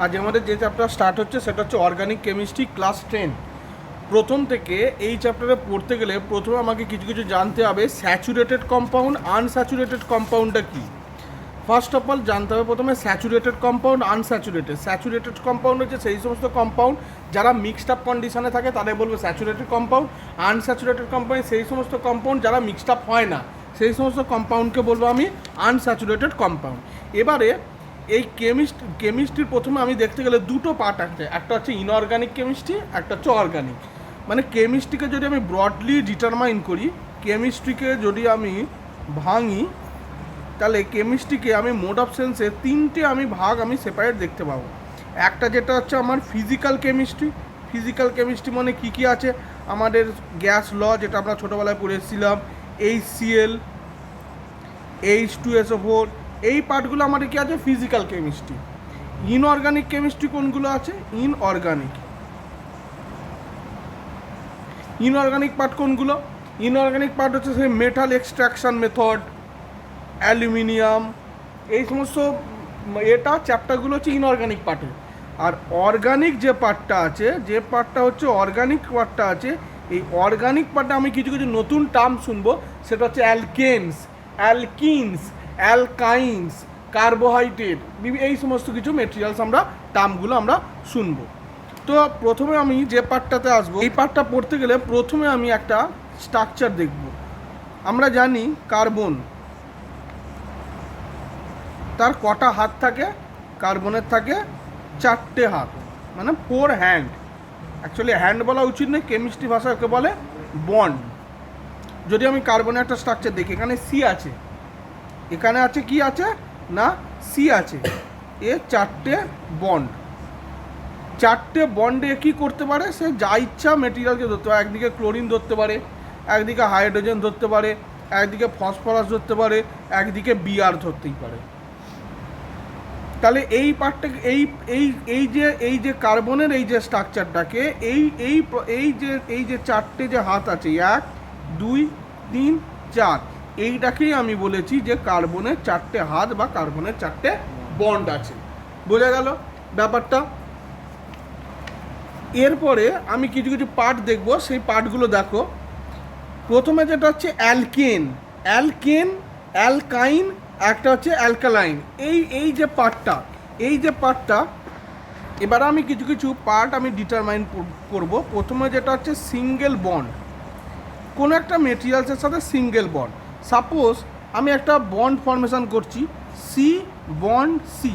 আজ আমাদের যে চ্যাপ্টার স্টার্ট হচ্ছে সেটা হচ্ছে অর্গানিক কেমিস্ট্রি ক্লাস 10। প্রথম থেকে এই চ্যাপ্টারে পড়তে গেলে প্রথমে আমাকে কিছু কিছু জানতে হবে স্যাচুরেটেড কম্পাউন্ড আনস্যাচুরেটেড কম্পাউন্ডটা কী। ফার্স্ট অফ অল জানতে হবে প্রথমে saturated compound unsaturated. Saturated compound হচ্ছে সেই সমস্ত কম্পাউন্ড যারা মিক্সড আপ কন্ডিশনে থাকে তাদের বলবো স্যাচুরেটেড কম্পাউন্ড। আনস্যাচুরেটেড কম্পাউন্ড সেই সমস্ত কম্পাউন্ড যারা মিক্সড আপ হয় না, সেই সমস্ত কম্পাউন্ডকে বলবো আমি আনস্যাচুরেটেড কম্পাউন্ড। এবারে এই কেমিস্ট্রির প্রথমে আমি দেখতে গেলে দুটো পার্ট আছে, একটা হচ্ছে ইনঅর্গানিক কেমিস্ট্রি, একটা হচ্ছে অর্গানিক। মানে কেমিস্ট্রিকে যদি আমি ব্রডলি ডিটারমাইন করি, কেমিস্ট্রিকে যদি আমি ভাঙি, তাহলে কেমিস্ট্রিকে আমি মোড অফ সেন্সে তিনটে ভাগ আমি সেপারেট দেখতে পাবো। একটা যেটা হচ্ছে আমার ফিজিক্যাল কেমিস্ট্রি। ফিজিক্যাল কেমিস্ট্রি মানে কী কী আছে, আমাদের গ্যাস ল যেটা আমরা ছোটোবেলায় পড়েছিলাম, HCl, H2SO4, এই পার্টগুলো আমাদের কী আছে ফিজিক্যাল কেমিস্ট্রি। ইনঅর্গানিক কেমিস্ট্রি কোনগুলো আছে, ইনঅর্গানিক পার্ট কোনগুলো, ইনঅর্গানিক পার্ট হচ্ছে সেই মেটাল এক্সট্রাকশন মেথড, অ্যালুমিনিয়াম, এই সমস্ত চ্যাপ্টারগুলো হচ্ছে ইনঅর্গানিক পার্টে। আর অর্গানিক যে পার্টটা আছে, যে পার্টটা হচ্ছে অর্গানিক পার্টটা আছে, এই অর্গানিক পার্টে আমি কিছু কিছু নতুন টার্ম শুনবো, সেটা হচ্ছে অ্যালকেনস, অ্যালকিনস, অ্যালকাইন্স, কার্বোহাইড্রেট, এই সমস্ত কিছু মেটেরিয়ালস টার্মগুলো আমরা শুনবো। তো প্রথমে আমি যে পার্টটাতে আসবো, এই পার্টটা পড়তে গেলে প্রথমে আমি একটা স্ট্রাকচার দেখব। আমরা জানি কার্বন তার কটা হাত থাকে, কার্বনের থাকে 4টে হাত, মানে 4 হ্যান্ড। অ্যাকচুয়ালি হ্যান্ড বলা উচিত নয়, কেমিস্ট্রি ভাষায় ওকে বলে বন্ড। যদি আমি কার্বনের একটা স্ট্রাকচার দেখি, এখানে সি আছে, এখানে আছে কি আছে না সি আছে, এ 4টে বন্ড। 4টে বন্ডে কী করতে পারে, সে যা ইচ্ছা মেটেরিয়ালকে ধরতে পারে। একদিকে ক্লোরিন ধরতে পারে, একদিকে হাইড্রোজেন ধরতে পারে, একদিকে ফসফরাস ধরতে পারে, একদিকে বিআর ধরতেই পারে। তাহলে এই পার্টটাকে এই যে কার্বনের এই যে স্ট্রাকচারটাকে এই যে 4টে যে হাত আছে, 1 2 3 4, এইটাকেই আমি বলেছি যে কার্বনের 4টে হাত বা কার্বনের 4টে বন্ড আছে। বোঝা গেল ব্যাপারটা। এরপরে আমি কিছু কিছু পার্ট দেখব, সেই পার্টগুলো দেখো। প্রথমে যেটা হচ্ছে অ্যালকেন, অ্যালকাইন, একটা হচ্ছে অ্যালকালাইন। এই যে পার্টটা এবার আমি কিছু কিছু পার্ট আমি ডিটারমাইন করব। প্রথমে যেটা হচ্ছে সিঙ্গেল বন্ড, কোনো একটা মেটেরিয়ালসের সাথে সিঙ্গেল বন্ড। সাপোজ আমি একটা বন্ড ফর্মেশন করছি, সি বন্ড সি,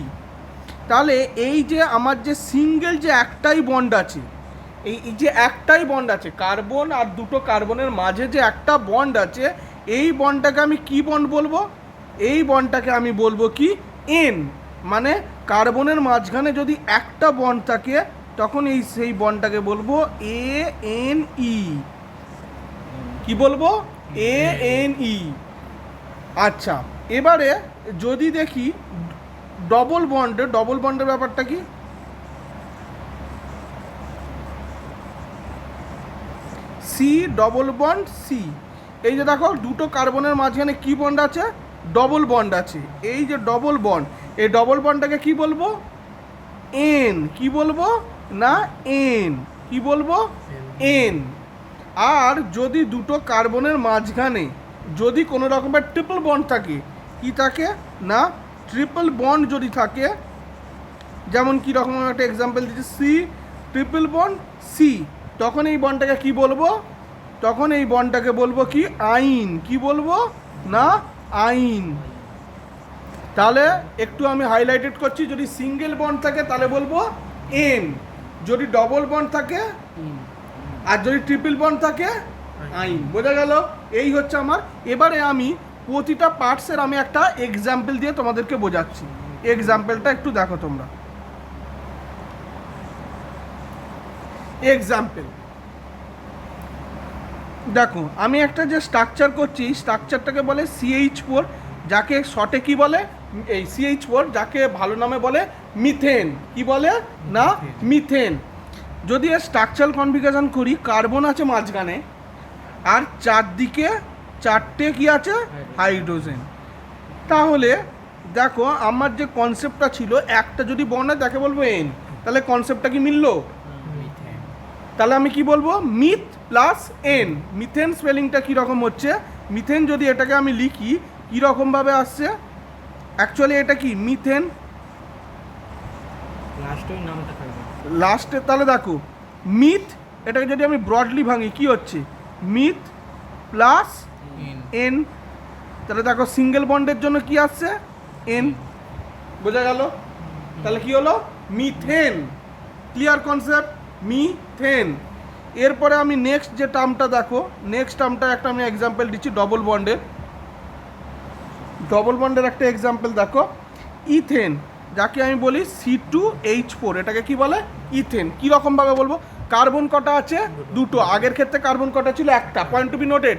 তাহলে এই যে আমার যে সিঙ্গেল যে একটাই বন্ড আছে, এই যে একটাই বন্ড আছে, কার্বন আর দুটো কার্বনের মাঝে যে একটা বন্ড আছে, এই বন্ডটাকে আমি কি বন্ড বলবো, এই বন্ডটাকে আমি বলবো কি এন। মানে কার্বনের মাঝখানে যদি একটা বন্ড থাকে, তখন সেই বন্ডটাকে বলবো ANE। কি বলবো, ANE। আচ্ছা, এবারে যদি দেখি ডবল বন্ডের ব্যাপারটা কি, সি ডবল বন্ড সি। এই যে দেখো দুটো কার্বনের মাঝখানে কি বন্ড আছে, ডবল বন্ড আছে। এই যে ডবল বন্ড, এই ডবল বন্ডটাকে কি বলবো, এন। কি বলবো না এন, কি বলবো এন। আর যদি দুটো কার্বনের মাঝখানে যদি কোনো রকমের ট্রিপল বন্ড থাকে, কি থাকে না ট্রিপল বন্ড যদি থাকে, যেমন কি রকম একটা এক্সাম্পল দিচ্ছি, সি ট্রিপল বন্ড সি, তখন এই বন্ডটাকে কি বলবো, তখন এই বন্ডটাকে বলবো কি আইন। কি বলবো না আইন। তাহলে একটু আমি হাইলাইটেড করছি, যদি সিঙ্গেল বন্ড থাকে তাহলে বলবো এন, যদি ডবল বন্ড থাকে আর যদি ট্রিপল বন্ড থাকে আইন। বোঝা গেল, এই হচ্ছে আমার। এবারে আমি প্রতিটা পার্টসের আমি একটা এক্সাম্পল দিয়ে তোমাদেরকে বোঝাচ্ছি। এক্সাম্পলটা একটু দেখো তোমরা। এক্সাম্পল দেখো, আমি একটা যে স্ট্রাকচার করছি, স্ট্রাকচারটাকে বলে CH4, যাকে শর্টে কি বলে, এই CH4, যাকে ভালো নামে বলে মিথেন। কি বলে না মিথেন। যদি এর স্ট্রাকচারাল কনফিগারেশন করি, কার্বন আছে মাঝখানে আর চারদিকে 4টে কি আছে হাইড্রোজেন। তাহলে দেখো আমার যে কনসেপ্টটা ছিল একটা যদি বন্ড হয় তাকে বলবো এন, তাহলে কনসেপ্টটা কি মিললো? তাহলে আমি কি বলবো? Myth plus N. মিথেন স্পেলিংটা কীরকম হচ্ছে? মিথেন যদি এটাকে আমি লিখি কীরকমভাবে আসছে, অ্যাকচুয়ালি এটা কি মিথেন লাস্টে, তাহলে দেখো মিথ, এটাকে যদি আমি ব্রডলি ভাঙি কি হচ্ছে? Myth plus N. তাহলে দেখো সিঙ্গেল বন্ডের জন্য কি আসছে? এন। বোঝা গেল? তাহলে কি হলো? মিথেন। Clear concept? মিথেন। এরপরে আমি নেক্সট যে টার্মটা দেখো, নেক্সট টার্মটা একটা আমি এক্সাম্পল দিচ্ছি ডবল বন্ডের। ডবল বন্ডের একটা এক্সাম্পল দেখো, ইথেন, যাকে আমি বলি C2H4, এটাকে কি বলে? ইথেন। কীরকমভাবে বলবো? কার্বন কটা আছে? দুটো। আগের ক্ষেত্রে কার্বন কটা ছিল? একটা। পয়েন্ট টু বি নোটেড,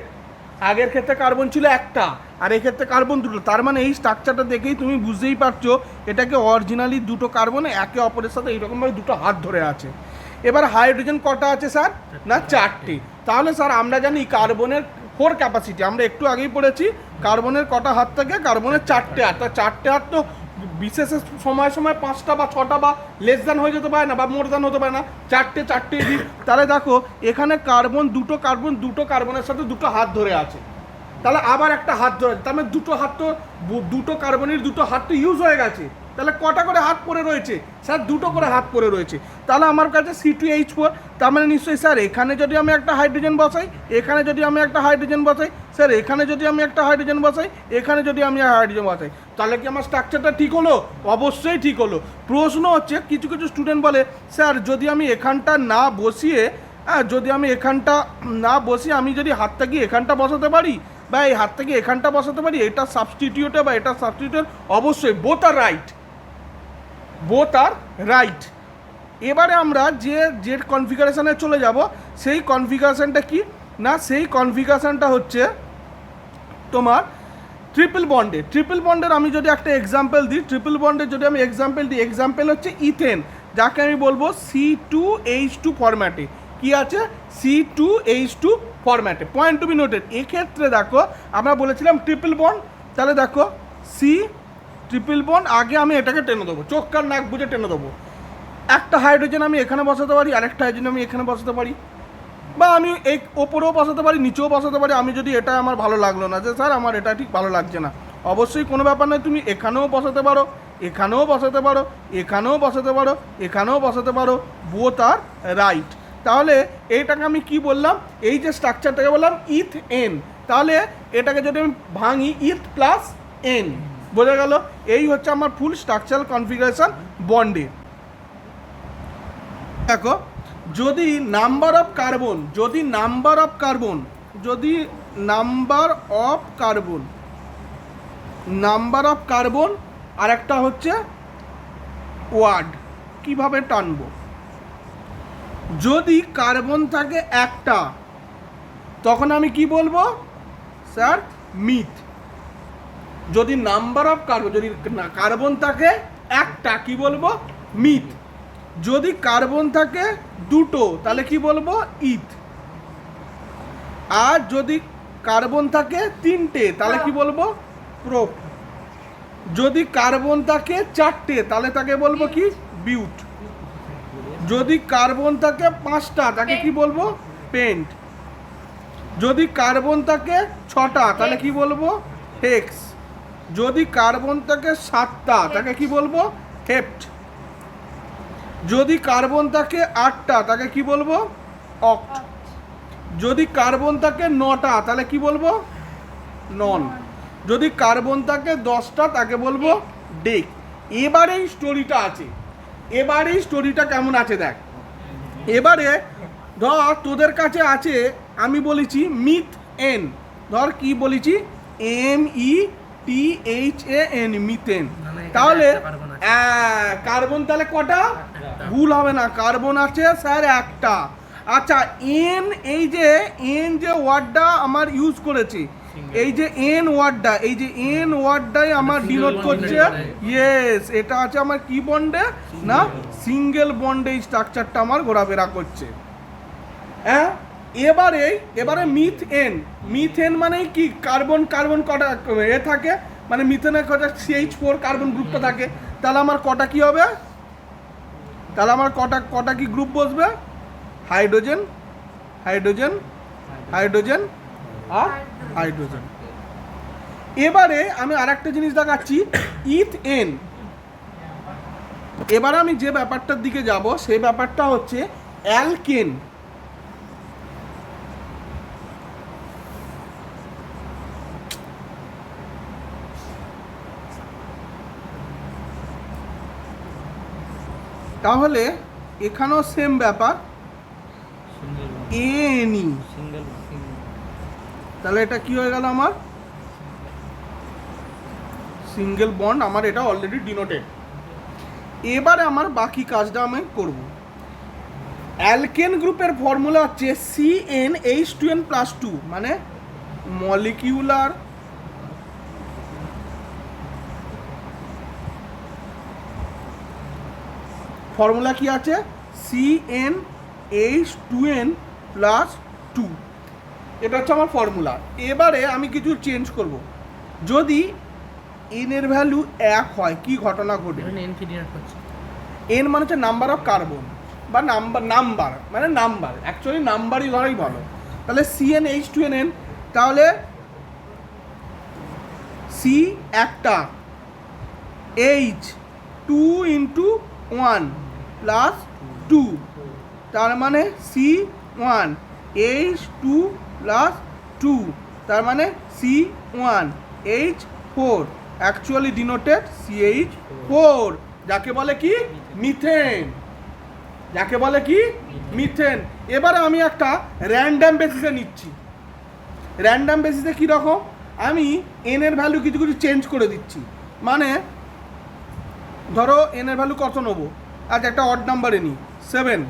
আগের ক্ষেত্রে কার্বন ছিল একটা, আর এই ক্ষেত্রে কার্বন দুটো। তার মানে এই স্ট্রাকচারটা দেখেই তুমি বুঝতেই পারছো এটাকে অরিজিনালি দুটো কার্বন একে অপরের সাথে এইরকমভাবে দুটো হাত ধরে আছে। এবার হাইড্রোজেন কটা আছে স্যার? না, চারটে। তাহলে স্যার আমরা জানি কার্বনের 4 ক্যাপাসিটি, আমরা একটু আগেই পড়েছি কার্বনের কটা হাত থাকে? কার্বনের 4টে হাত। তা 4টে হাত তো বিশেষ সময় সময় 5টা বা 6টা বা লেস দ্যান হয়ে যেতে পারে না, বা মোর দ্যান হতে পারে না, 4টে দিই। তাহলে দেখো এখানে দুটো কার্বনের সাথে দুটো হাত ধরে আছে, তাহলে আবার একটা হাত ধরে আছে, তার মানে দুটো হাত তো, দুটো কার্বনের দুটো হাত তো ইউজ হয়ে গেছে। তাহলে কটা করে হাত পড়ে রয়েছে? স্যার দুটো করে হাত পড়ে রয়েছে। তাহলে আমার কাছে C2H4, তার মানে নিশ্চয়ই স্যার এখানে যদি আমি একটা হাইড্রোজেন বসাই, এখানে যদি আমি একটা হাইড্রোজেন বসাই, স্যার এখানে যদি আমি একটা হাইড্রোজেন বসাই, এখানে যদি আমি হাইড্রোজেন বসাই, তাহলে কি আমার স্ট্রাকচারটা ঠিক হলো? অবশ্যই ঠিক হলো। প্রশ্ন হচ্ছে কিছু কিছু স্টুডেন্ট বলে স্যার যদি আমি এখানটা না বসিয়ে, যদি আমি এখানটা না বসিয়ে আমি যদি হাতটা কি এখানটা বসাতে পারি, বা এই হাতটা কি এখানটা বসাতে পারি, এটা সাবস্টিটিউটে বা এটা সাবস্টিটিউট? অবশ্যই, বোথ আর রাইট, বোথ আর রাইট। এবারে আমরা যে কনফিগারেশনে চলে যাব, সেই কনফিগারেশনটা কি না, সেই কনফিগারেশনটা হচ্ছে তোমার ট্রিপল বন্ডে। ট্রিপল বন্ডের আমি যদি একটা এক্সাম্পল দিই, ট্রিপল বন্ডের যদি আমি এক্সাম্পল দিই, এক্সাম্পল হচ্ছে ইথেন, যাকে আমি বলবো C2H2 ফরম্যাটে। কি আছে? C2H2 ফরম্যাটে। Point to be noted. এক্ষেত্রে দেখো আমরা বলেছিলাম ট্রিপল বন্ড, তাহলে দেখো ট্রিপল বন্ড, আগে আমি এটাকে টেনে দেবো, চোখ কান নাক বুঝে টেনে দেবো। একটা হাইড্রোজেন আমি এখানে বসাতে পারি, আরেকটা হাইড্রোজেন আমি এখানে বসাতে পারি, বা আমি এই ওপরেও বসাতে পারি, নিচেও বসাতে পারি। আমি যদি এটা আমার ভালো লাগলো না, যে স্যার আমার এটা ঠিক ভালো লাগছে না, অবশ্যই কোনো ব্যাপার নয়, তুমি এখানেও বসাতে পারো, এখানেও বসাতে পারো, এখানেও বসাতে পারো, এখানেও বসাতে পারো, বোথ আর রাইট। তাহলে এইটাকে আমি কি বললাম? এই যে স্ট্রাকচারটাকে বললাম ইথ এন, তাহলে এটাকে যদি আমি ভাঙি ইথ প্লাস এন, বোঝা গেল? এই হচ্ছে আমার ফুল স্ট্রাকচারাল কনফিগারেশন বন্ডে। দেখো যদি নাম্বার অফ কার্বন আর একটা হচ্ছে ওয়ার্ড, কিভাবে টানবো? যদি কার্বন থাকে একটা, তখন আমি কি বলবো? Sir myth. যদি নাম্বার অফ কার্বন, যদি কার্বন থাকে একটা, কি বলবো? মিথ। যদি কার্বন থাকে দুটো, তাহলে কি বলবো? ইথ। আর যদি কার্বন থাকে তিনটে, তাহলে কি বলবো? প্রোপ। যদি কার্বন থাকে চারটে, তাহলে তাকে বলবো কি? বিউট। যদি কার্বন থাকে 5টা, তাকে কি বলবো? পেন্ট। যদি কার্বন থাকে 6টা, তাহলে কি বলবো? হেক্স। যদি কার্বন থাকে 7টা, তাকে কি বলবো? হেপ্ট। যদি কার্বন থাকে 8টা, তাকে কি বলবো? অক্ট। যদি কার্বন থাকে 9টা, তাহলে কি বলবো? নন। যদি কার্বন থাকে 10টা, তাকে বলবো ডেক। এবারেই স্টোরিটা আছে, এবারেই স্টোরিটা কেমন আছে দেখ। এবারে ধর তোদের কাছে আছে, আমি বলেছি মিথ এন, ধর কি বলেছি? METHAN, methane. তাহলে কার্বন তাহলে কটা? ভুল হবে না, কার্বন আছে স্যার একটা। আচ্ছা এন, এই যে এন যে ওয়ার্ডটা আমার ইউজ করেছি, এই যে এন ওয়ার্ডটা, এই যে এন ওয়ার্ডটাই আমার ডিনোট করছে, ইয়েস, এটা আছে আমার কি বন্ডে? না, সিঙ্গেল বন্ডে এই স্ট্রাকচারটা আমার ঘোরাফেরা করছে। হ্যাঁ, এবারে মিথেন। মিথেন মানে কি? কার্বন কটা এ থাকে? মানে মিথেনের কটা CH4 কার্বন গ্রুপটা থাকে, তাহলে আমার কটা কি হবে, তাহলে আমার কটা কি গ্রুপ বসবে, হাইড্রোজেন হাইড্রোজেন হাইড্রোজেন আর হাইড্রোজেন। এবারে আমি আরেকটা জিনিস দেখাচ্ছি, ইথেন। এবারে আমি যে ব্যাপারটার দিকে যাব সেই ব্যাপারটা হচ্ছে অ্যালকেন। তাহলে এখানেও সেম ব্যাপার, এনি, তাহলে এটা কি হয়ে গেল আমার সিঙ্গেল বন্ড, আমার এটা অলরেডি ডিনোটেড। এবারে আমার বাকি কাজটা আমি করব। অ্যালকেন গ্রুপের ফর্মুলা হচ্ছে CnH2n+2, মানে মলিকিউলার ফর্মুলা কি আছে, CnH2n+2, এটা হচ্ছে আমার ফর্মুলা। এবারে আমি কিছু চেঞ্জ করব। যদি n এর ভ্যালু 1 হয় কি ঘটনা ঘটে, n মানে হচ্ছে নাম্বার অফ কার্বন বা নাম্বার মানে নাম্বার, অ্যাকচুয়ালি নাম্বারই ধরাই ভালো। তাহলে CnH2n, তাহলে C একটা, H 2 × 1 + 2, তার মানে C1 H2 + 2, তার মানে C1 H4, actually denoted CH4, যাকে বলে কি মিথেন, যাকে বলে কি মিথেন। এবারে আমি একটা র্যান্ডম বেসিসে নিচ্ছি। র্যান্ডম বেসিসে কীরকম, আমি n এর ভ্যালু কিছু কিছু চেঞ্জ করে দিচ্ছি। মানে ধরো n এর ভ্যালু কত নেবো, আচ্ছা একটা অড নাম্বারে নিই 7,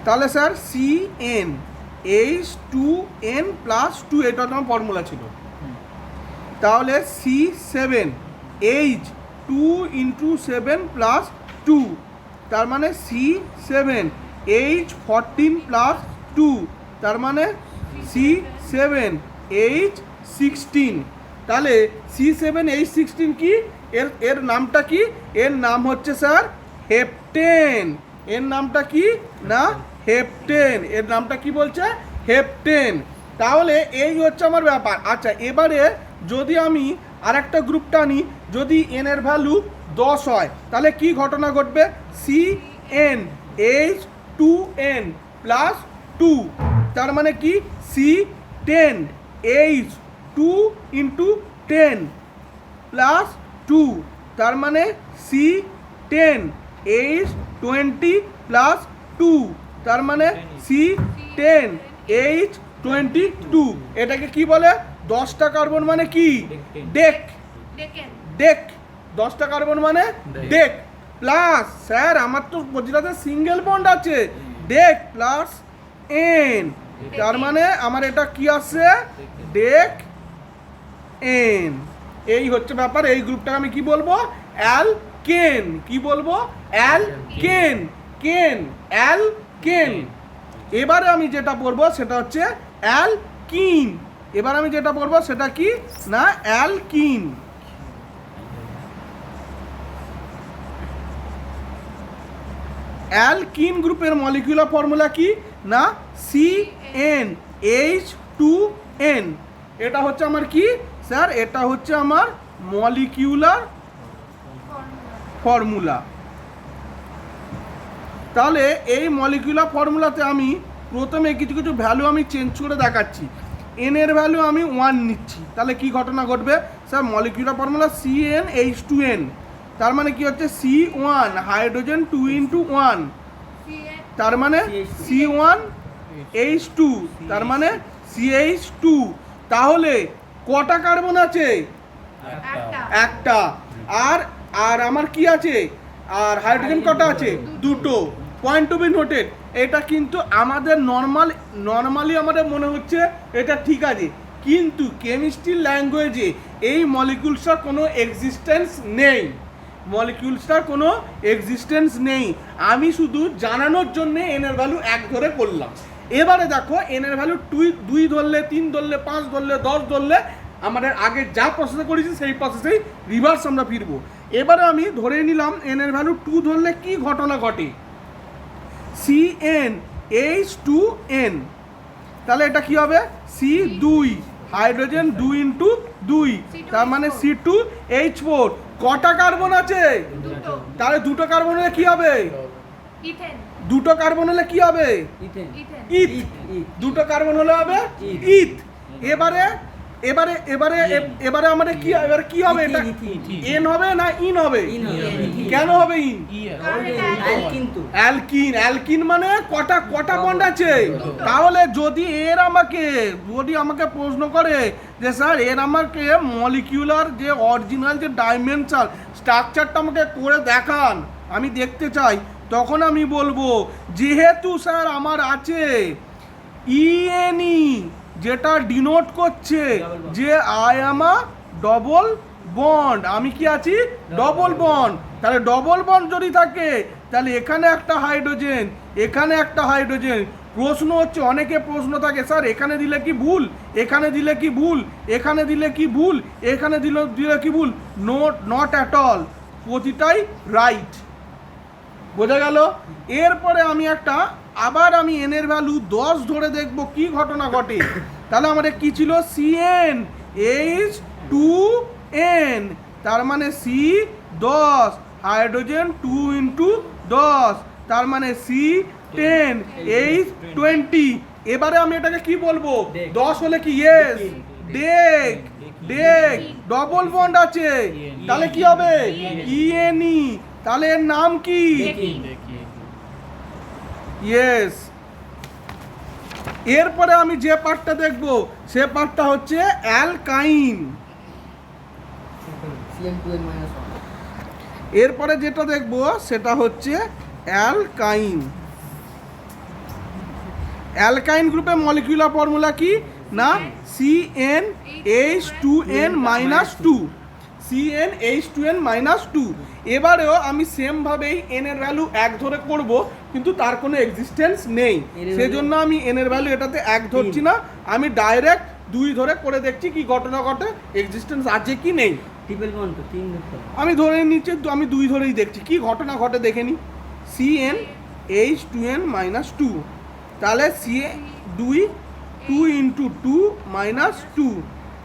তাহলে স্যার CnH2n+2, এটা তোমার ফর্মুলা ছিল। তাহলে C7 H 2 × 7 + 2, তার মানে C7 H14 + 2, তার মানে C7 H16। তাহলে C7 H16 কি, এর নামটা কি, এর নাম হচ্ছে স্যার হেপটেন। এর নামটা কি না হেপটেন, এর নামটা কি বলছে হেপটেন। তাহলে এই হচ্ছে আমার ব্যাপার। আচ্ছা এবারে যদি আমি আরেকটা গ্রুপটা নিই, যদি n এর ভ্যালু 10 হয় তাহলে কি ঘটনা ঘটবে, CnH2n+2, তার মানে কি C10 H2 × 10 + 2, তার মানে C10 H20 + 2, তার মানে C10 H22। এটাকে কি বলে, 10টা কার্বন মানে কি ডেক, ডেক 10টা কার্বন মানে ডেক প্লাস, স্যার আমার তো বলছিলাম সিঙ্গেল বন্ড আছে, ডেক প্লাস n, তার মানে আমার এটা কি আসছে ডেক n। এই হচ্ছে ব্যাপার। এই গ্রুপটাকে আমি কি বলবো, অ্যালকেন। কি বলবো, অ্যালকেন, কেন অ্যালকেন। এবারে আমি যেটা পড়বো সেটা হচ্ছে অ্যালকিন। এবার আমি যেটা পড়বো সেটা কি না অ্যালকিন। অ্যালকিন গ্রুপের মলিকিউলার ফর্মুলা কি না CnH2n। এটা হচ্ছে আমার কি স্যার, এটা হচ্ছে আমার মলিকিউলার ফর্মুলা। তাহলে এই মলিকিউলার ফর্মুলাতে আমি প্রথমে কিছু কিছু ভ্যালু আমি চেঞ্জ করে দেখাচ্ছি। n এর ভ্যালু আমি 1 নিচ্ছি, তাহলে কি ঘটনা ঘটবে স্যার, মলিকিউলার ফর্মুলা CnH2n, তার মানে কি হচ্ছে C1 হাইড্রোজেন 2 × 1, তার মানে C1H2, তার মানে CH2। তাহলে কটা কার্বন আছে, একটা। আর আর আমার কি আছে, আর হাইড্রোজেন কটা আছে, দুটো। Point to be noted. এটা কিন্তু আমাদের নর্মালি আমাদের মনে হচ্ছে এটা ঠিক আছে, কিন্তু কেমিস্ট্রি ল্যাঙ্গুয়েজে এই মলিকিউলসটার কোনো এক্সিস্টেন্স নেই, মলিকিউলসটার কোনো এক্সিস্টেন্স নেই। আমি শুধু জানানোর জন্যে n এর ভ্যালু 1 ধরে করলাম। এবারে দেখো n এর ভ্যালু 2 ধরলে, 3 ধরলে, 5 ধরলে, 10 ধরলে আমাদের আগে যা প্রসেসে করেছি সেই প্রসেসেই রিভার্স আমরা ফিরবো। এবারে আমি ধরে নিলাম এন এর ভ্যালু 2 ধরলে কি ঘটনা ঘটে, CnH2n, তাহলে এটা কি হবে C2 হাইড্রোজেন 2 ইন্টু 2, তার মানে C2H4। কটা কার্বন আছে? তাহলে দুটো কার্বন হলে কি হবে? দুটো কার্বন হলে কি হবে? ইথ। দুটো কার্বন হলে হবে ইথ। এবারে এবারে এবারে এবারে আমাদের কি এবারে কি হবে? এটা এন হবে না ইন হবে? কেন হবে ইন? অ্যালকিন। অ্যালকিন মানে কটা কটা বন্ড আছে? তাহলে যদি আমাকে প্রশ্ন করে যে স্যার এর আমাকে মলিকিউলার যে অরিজিনাল যে ডাইমেনশন স্ট্রাকচারটা আমাকে করে দেখান, আমি দেখতে চাই, তখন আমি বলবো যেহেতু স্যার আমার আছে ইএনই, যেটা ডিনোট করছে যে I am a double bond, আমি কি আছি? Double bond. তাহলে ডবল বন্ড যদি থাকে তাহলে এখানে একটা হাইড্রোজেন, এখানে একটা হাইড্রোজেন। প্রশ্ন হচ্ছে, অনেকে প্রশ্ন থাকে স্যার এখানে দিলে কি ভুল, এখানে দিলে কি ভুল, এখানে দিলে কি ভুল, এখানে দিলে কি ভুল? নট অ্যাট অল, প্রতিটাই রাইট। বোঝা গেল? এরপরে আমি আবার আমি এন এর ভ্যালু 10 ধরে দেখব কি ঘটনা ঘটে। তাহলে আমাদের কি ছিল? CnH2n, তার মানে C10 হাইড্রোজেন 2 ইন্টু 10, তার মানে C10H20। এবারে আমি এটাকে কি বলবো? 10 হলে কি? ইয়েস, ডেক ডবল বন্ড আছে, তাহলে কি হবে? ইএনই। তাহলে এর নাম কি? ইয়েস। এরপরে আমি যে পার্টটা দেখব সে পার্টটা হচ্ছে অ্যালকাইন। এরপরে যেটা দেখব সেটা হচ্ছে অ্যালকাইন। অ্যালকাইন গ্রুপের মলিকিউলার ফর্মুলা কি না? CnH2n-2, CnH2n-2। এবারেও আমি সেমভাবেই এন এর ভ্যালু 1 ধরে করব, কিন্তু তার কোনো এক্সিস্টেন্স নেই, সেজন্য আমি এন এর ভ্যালু এটাতে 1 ধরছি না, আমি ডাইরেক্ট 2 ধরে করে দেখছি কি ঘটনা ঘটে, এক্সিস্টেন্স আছে কি নেই। আমি ধরে নিচ্ছি, আমি 2 ধরেই দেখছি কি ঘটনা ঘটে, দেখে নিই। CnH2n-2, তাহলে C2 ইন্টু 2 মাইনাস 2,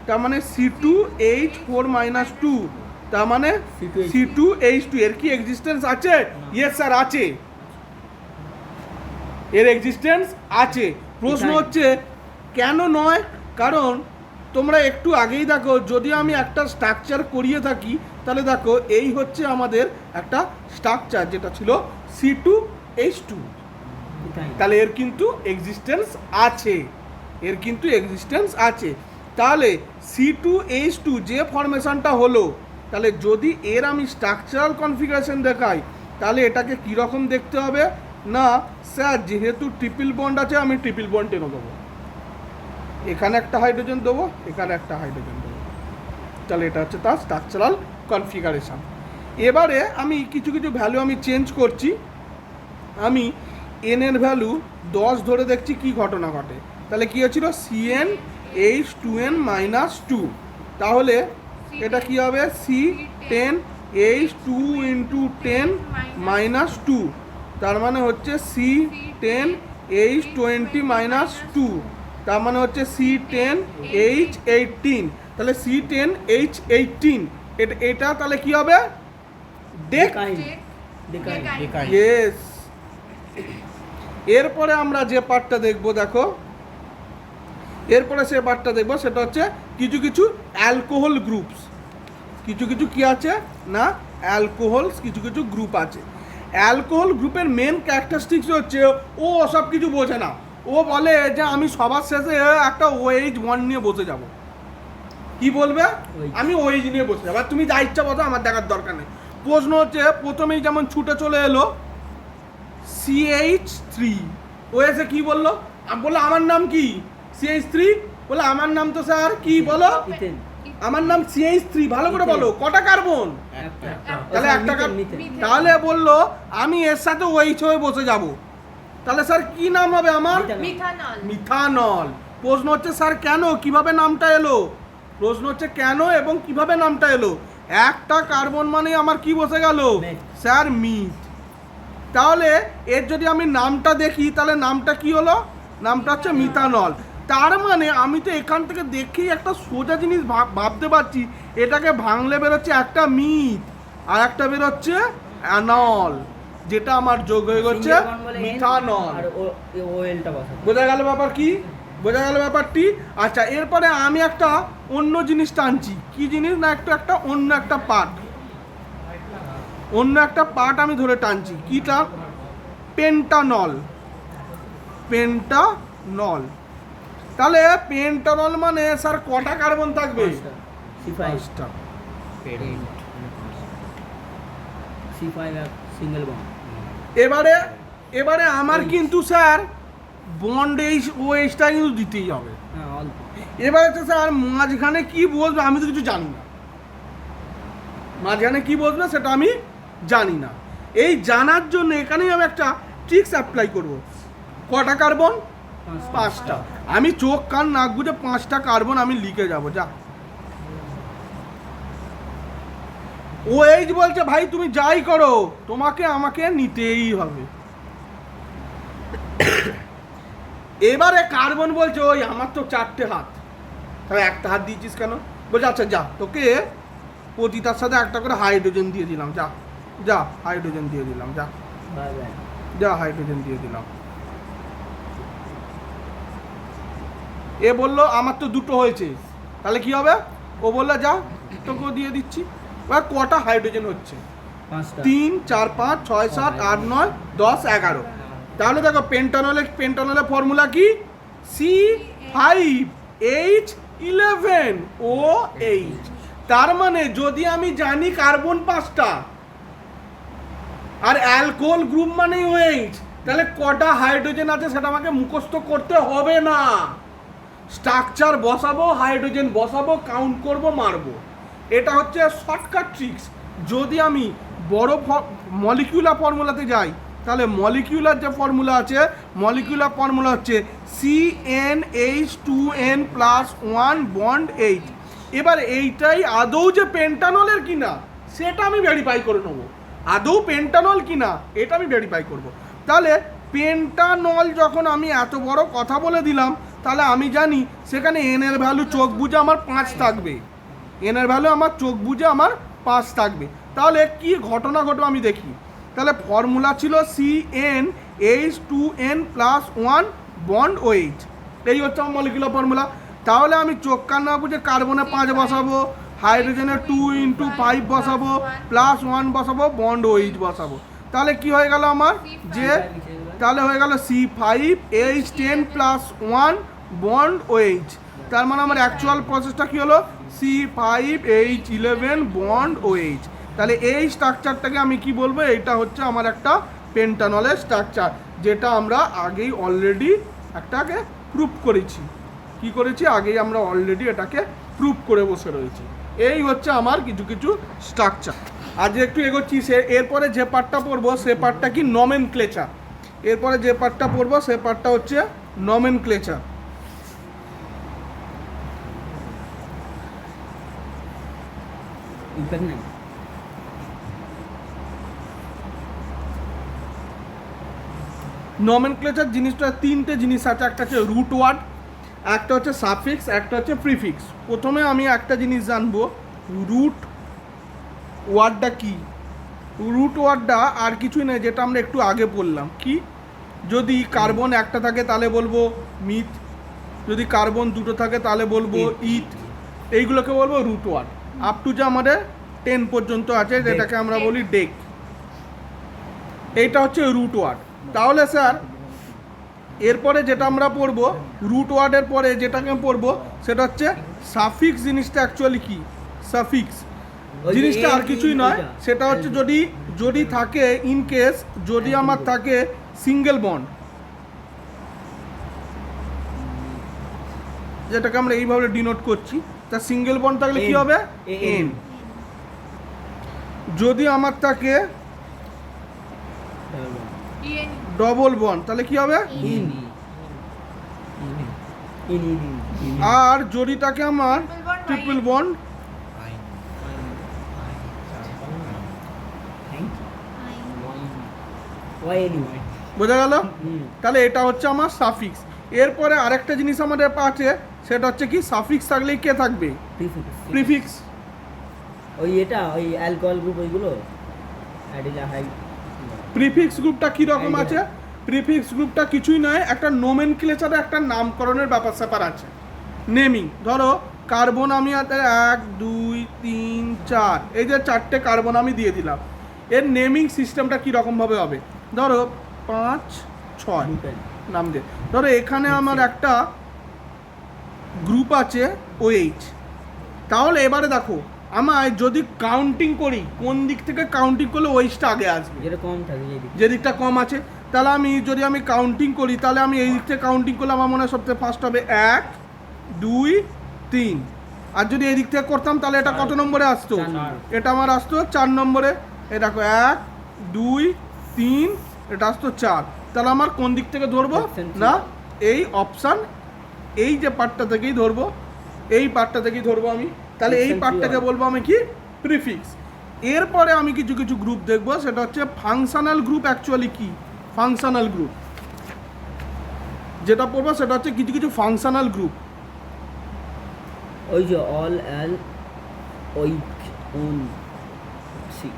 তার মানে C2H4-2, তার মানে C2H2। এর কি এক্সিস্টেন্স আছে? ইয়েস স্যার আছে, এর এক্সিস্টেন্স আছে। প্রশ্ন হচ্ছে কেন নয়? কারণ তোমরা একটু আগেই দেখো, যদি আমি একটা স্ট্রাকচার করিয়ে থাকি তাহলে দেখো এই হচ্ছে আমাদের একটা স্ট্রাকচার যেটা ছিল C2H2, তাহলে এর কিন্তু এক্সিস্টেন্স আছে, এর কিন্তু এক্সিস্টেন্স আছে। তাহলে C2H2 যে ফরমেশনটা হলো, তাহলে যদি এর আমি স্ট্রাকচারাল কনফিগারেশন দেখাই তাহলে এটাকে কীরকম দেখতে হবে না? স্যার যেহেতু ট্রিপল বন্ড আছে আমি ট্রিপল বন্ড টেনে দেবো, এখানে একটা হাইড্রোজেন দেবো, এখানে একটা হাইড্রোজেন দেবো, তাহলে এটা হচ্ছে তার স্ট্রাকচারাল কনফিগারেশন। এবারে আমি কিছু ভ্যালু আমি চেঞ্জ করছি, আমি এন এর ভ্যালু 10 ধরে দেখছি কি ঘটনা ঘটে। তাহলে কি হচ্ছিল? CnH2n-2, তাহলে এটা কি হবে? C10H2 × 10-2, তার মানে হচ্ছে C10H20-2, তার মানে হচ্ছে C10H18, তাহলে C10H18 এটা তাহলে কি হবে? ডেকাইন। ইয়েস। এরপরে আমরা যে পার্টটা দেখব, দেখো এরপরে সে পার্টটা দেখব সেটা হচ্ছে কিছু অ্যালকোহল গ্রুপস, কিছু কি আছে না? অ্যালকোহলস কিছু গ্রুপ আছে। অ্যালকোহল গ্রুপের মেন ক্যারেক্টারিস্টিক্স হচ্ছে ও সব কিছু বোঝে না, ও বলে যে আমি সবার শেষে একটা OH বন্ড নিয়ে বসে যাব। কি বলবে? আমি OH নিয়ে বসে যাবো, তুমি যা ইচ্ছা বলো, আমার দেখার দরকার নেই। প্রশ্ন হচ্ছে প্রথমেই যেমন ছুটে চলে এলো CH3, ও এসে কি বললো? বললো আমার নাম কি? CH3। বলে আমার নাম তো স্যার কি বলো? আমার নাম CH3। ভালো করে বলো, কটা কার্বন? তাহলে একটা কার্বন। তাহলে বললো আমি এর সাথে OH হয়ে বসে যাব, তাহলে স্যার কি নাম হবে আমার? মিথানল। প্রশ্ন হচ্ছে স্যার কেন, কিভাবে নামটা এলো? প্রশ্ন হচ্ছে কেন এবং কিভাবে নামটা এলো। একটা কার্বন মানে আমার কি বসে গেল স্যার মিথ। তাহলে এর যদি আমি নামটা দেখি তাহলে নামটা কি হলো, নামটা হচ্ছে মিথানল। তার মানে আমি তো এখান থেকে দেখেই একটা সোজা জিনিস ভাবতে পারছি, এটাকে ভাঙলে বেরোচ্ছে একটা মিথ আর একটা বেরোচ্ছে অ্যানল, যেটা আমার যোগ হয়ে গেছে মিথানল। বোঝা গেল ব্যাপার কি, বোঝা গেল ব্যাপারটি। আচ্ছা এরপরে আমি একটা অন্য জিনিস টানছি, কি জিনিস না একটা অন্য একটা পার্ট, অন্য একটা পার্ট আমি ধরে টানছি, কিটা পেন্টানল। পেন্টানল, তাহলে পেন্টানল মানে স্যার কটা কার্বন থাকবে, 5টা। এবারে এবারে আমার কিন্তু স্যার বন্ড এইচ ও এইচটা কিন্তু দিতেই হবে। এবারে তো স্যার মাঝখানে কি বলবে আমি তো কিছু জানি না, মাঝখানে কি বলবে সেটা আমি জানি না। এই জানার জন্য এখানেই আমি একটা ট্রিক্স অ্যাপ্লাই করব। কটা কার্বন, 5টা। আমি চোখ কান নাক বুঝে 5টা কার্বন আমি লিখে যাব। যা ও এইচ বলছে ভাই তুমি যাই করো তোমাকে আমাকে নিতেই হবে। এবারে কার্বন বলছে ওই আমার তো 4টে হাত, তাহলে একটা হাত দিয়েছিস কেন, বলছে আচ্ছা যা তোকে প্রতিটার সাথে একটা করে হাইড্রোজেন দিয়ে দিলাম, যা যা হাইড্রোজেন দিয়ে দিলাম, যা যা হাইড্রোজেন দিয়ে দিলাম। এ বললো আমার তো 2টো হয়েছে, তাহলে কি হবে, ও বললো যা তোকেও দিয়ে দিচ্ছি। এবার কটা হাইড্রোজেন হচ্ছে, 3 4 5 6 7 8 9 10 11। তাহলে দেখো পেন্টানলের ফর্মুলা কি, C5H11OH। তার মানে যদি আমি জানি কার্বন 5টা আর অ্যালকোহল গ্রুপ মানে OH, তাহলে কটা হাইড্রোজেন আছে সেটা আমাকে মুখস্থ করতে হবে না। স্ট্রাকচার বসাবো, হাইড্রোজেন বসাবো, কাউন্ট করব, মারবো। এটা হচ্ছে শর্টকাট ট্রিক্স। যদি আমি বড় মলিকিউলার ফর্মুলাতে যাই তাহলে মলিকিউলার যে ফর্মুলা আছে, মলিকিউলার ফর্মুলা হচ্ছে CnH2n+1 বন্ড H। এবার এইটাই আদৌ যে পেন্টানলের কিনা সেটা আমি ভেরিফাই করে নেবো, আদৌ পেন্টানল কিনা এটা আমি ভেরিফাই করব। তাহলে পেন্টানল যখন আমি এত বড় কথা বলে দিলাম, তাহলে আমি জানি সেখানে এন এর ভ্যালু চোখ বুঝে আমার 5 থাকবে, এন এর ভ্যালু আমার চোখ বুঝে আমার 5 থাকবে। তাহলে কি ঘটনা ঘটবে আমি দেখি। তাহলে ফর্মুলা ছিল CnH2n+1 বন্ড OH, এই হচ্ছে আমার মলিকুলার ফর্মুলা। তাহলে আমি চোখ কান না বুঝে কার্বনে 5 বসাবো, হাইড্রোজেনে 2 × 5 বসাবো, +1 বসাবো, বন্ড OH বসাবো। তাহলে কি হয়ে গেল আমার, যে তাহলে হয়ে গেল C5H10+1 বন্ড OH। তার মানে আমার অ্যাকচুয়াল প্রসেসটা কি হলো, C5H11 বন্ড OH। তাহলে এই স্ট্রাকচারটাকে আমি কি বলবো, এটা হচ্ছে আমার একটা পেন্টানলের স্ট্রাকচার, যেটা আমরা আগেই অলরেডি একটাকে প্রুফ করেছি। কি করেছি, আগেই আমরা অলরেডি এটাকে প্রুফ করে বসে রয়েছি। এই হচ্ছে আমার কিছু কিছু স্ট্রাকচার। আজ একটু এগোচ্ছি, এরপরে যে পার্টটা পড়বো সে পার্টটা কি, নমেনক্লেচার। এরপরে যে পার্টটা পড়বো সে পার্টটা হচ্ছে নমেনক্লেচার। নমেনক্লেচার জিনিসটা 3টে জিনিস আছে, একটা হচ্ছে রুট ওয়ার্ড, একটা হচ্ছে সাফিক্স, একটা হচ্ছে প্রিফিক্স। প্রথমে আমি একটা জিনিস জানবো, রুট ওয়ার্ডটা কি। রুট ওয়ার্ডটা আর কিছুই নেই, যেটা আমরা একটু আগে বললাম। কি, যদি কার্বন একটা থাকে তাহলে বলবো মিথ, যদি কার্বন 2টো থাকে তাহলে বলবো ইথ, এইগুলোকে বলবো রুট ওয়ার্ড। আপ টু যে আমাদের 10 পর্যন্ত আছে, যেটাকে আমরা বলি ডেক, এইটা হচ্ছে রুট ওয়ার্ড। তাহলে স্যার এরপরে যেটা আমরা পড়বো, রুট ওয়ার্ডের পরে যেটাকে পড়বো সেটা হচ্ছে সাফিক্স। জিনিসটা অ্যাকচুয়ালি কি, সাফিক্স জিনিসটা আর কিছুই নয়, সেটা হচ্ছে যদি থাকে ইন কেস যদি আমার থাকে সিঙ্গেল বন্ড, যেটাকে আমরা এইভাবে ডিনোট করছি, তা সিঙ্গেল বন্ড থাকলে কি হবে, এন। যদি আমার থাকে ডবল বন্ড তাহলে কি হবে, আর যদি থাকে আমার ট্রিপল বন্ড, বোঝা গেল? তাহলে এটা হচ্ছে আমার সাফিক্স। এরপরে আরেকটা জিনিস আমাদের আছে, সেটা হচ্ছে কি সাফিক্স থাকলেই কে থাকবে? প্রিফিক্স। ওই এটা ওই অ্যালকোহল গ্রুপ ওইগুলো অ্যাডিলাহাইড। প্রিফিক্স গ্রুপটা কি রকম আছে? প্রিফিক্স গ্রুপটা কিছুই নয়, একটা নোমেনক্লেচারে একটা নামকরণের ব্যাপার স্যাপার আছে, নেমিং। ধরো কার্বন আমি 1 2 3 4, এই যে 4টে কার্বন আমি দিয়ে দিলাম, এর নেমিং সিস্টেমটা কীরকমভাবে হবে? ধরো 5 6 নাম দিয়ে। ধরো এখানে আমার একটা গ্রুপ আছে OH, তাহলে এবারে দেখো আমায় যদি কাউন্টিং করি, কোন দিক থেকে কাউন্টিং করলে OH-টা আগে আসবে? যেটা কম থাকে, যে দিকটা কম আছে। তাহলে আমি যদি কাউন্টিং করি, তাহলে আমি এই দিক থেকে কাউন্টিং করলে আমার মনে হয় সবথেকে ফার্স্ট হবে 1 2 3। আর যদি এই দিক থেকে করতাম তাহলে এটা কত নম্বরে আসতো? এটা আমার আসতো 4 নম্বরে। এই দেখো 1 2 3, এটা আসতো 4। তাহলে আমার কোন দিক থেকে ধরবো? না, এই অপশান, এই যে পার্টটা থেকেই ধরবো, এই পার্টটা থেকেই ধরবো আমি। তাহলে এই পার্টটাকে বলবো আমি কি? প্রিফিক্স। এরপরে আমি কিছু কিছু গ্রুপ দেখবো, সেটা হচ্ছে ফাংশনাল গ্রুপ। অ্যাকচুয়ালি কি ফাংশনাল গ্রুপ যেটা পড়বো সেটা হচ্ছে কিছু কিছু ফাংশনাল গ্রুপ। ওই যে অল অ্যাল ওইক ওন অক্সি,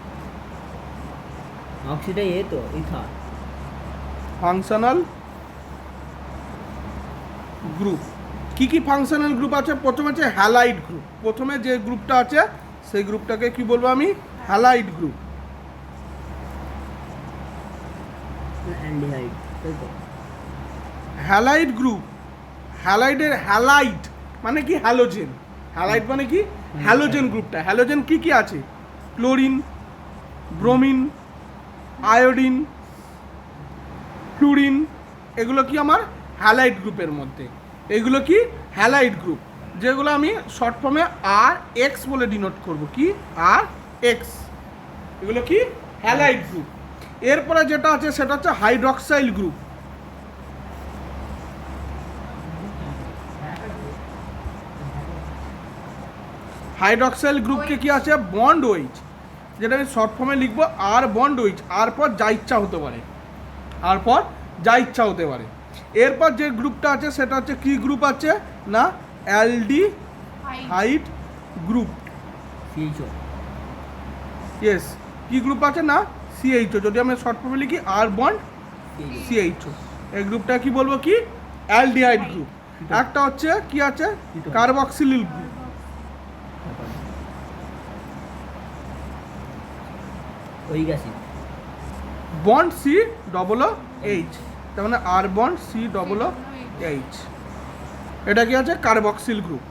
অক্সিটা এ তো ইথার। ফাংশনাল গ্রুপ কি কি ফাংশনাল গ্রুপ আছে? প্রথমে আছে হ্যালাইড গ্রুপ। প্রথমে যে গ্রুপটা আছে সেই গ্রুপটাকে কি বলবো আমি? Halide group. অ্যালডিহাইড, তাই তো? হ্যালাইড গ্রুপ, হ্যালাইডের হ্যালাইড মানে কি? হ্যালোজেন। হ্যালাইড মানে কি? হ্যালোজেন গ্রুপটা। হ্যালোজেন কি কি আছে? ক্লোরিন, ব্রোমিন, আয়োডিন, ফ্লুরিন, এগুলো কি আমার হ্যালাইড গ্রুপের মধ্যে। এগুলো কি? হ্যালাইড গ্রুপ, যেগুলো আমি শর্ট ফর্মে RX বলে ডিনোট করব। কি? RX। এগুলো কি? Halide group. এরপরে যেটা আছে সেটা হচ্ছে হাইড্রক্সাইল গ্রুপ। হাইড্রক্সাইল গ্রুপকে কি আছে? বন্ড ওইচ, যেটা আমি শর্ট ফর্মে লিখবো R বন্ড ওইচ। আর পর যা ইচ্ছা হতে পারে, আর পর যা ইচ্ছা হতে পারে। এরপর যে গ্রুপটা আছে সেটা হচ্ছে কি গ্রুপ আছে? না, অ্যালডিহাইড গ্রুপ। CHO। ইয়েস, কি গ্রুপ আছে? না, CHO। যদি আমি শর্ট ফর্মে লিখি R বন্ড CHO, এই গ্রুপটা কি বলবো? কি? Aldehyde group. একটা হচ্ছে কি আছে? কার্বক্সিলিল গ্রুপ। ওইক অ্যাসিড, বন্ড COOH, তার মানে R বন্ড COOH। এটা কি আছে? Carboxyl group.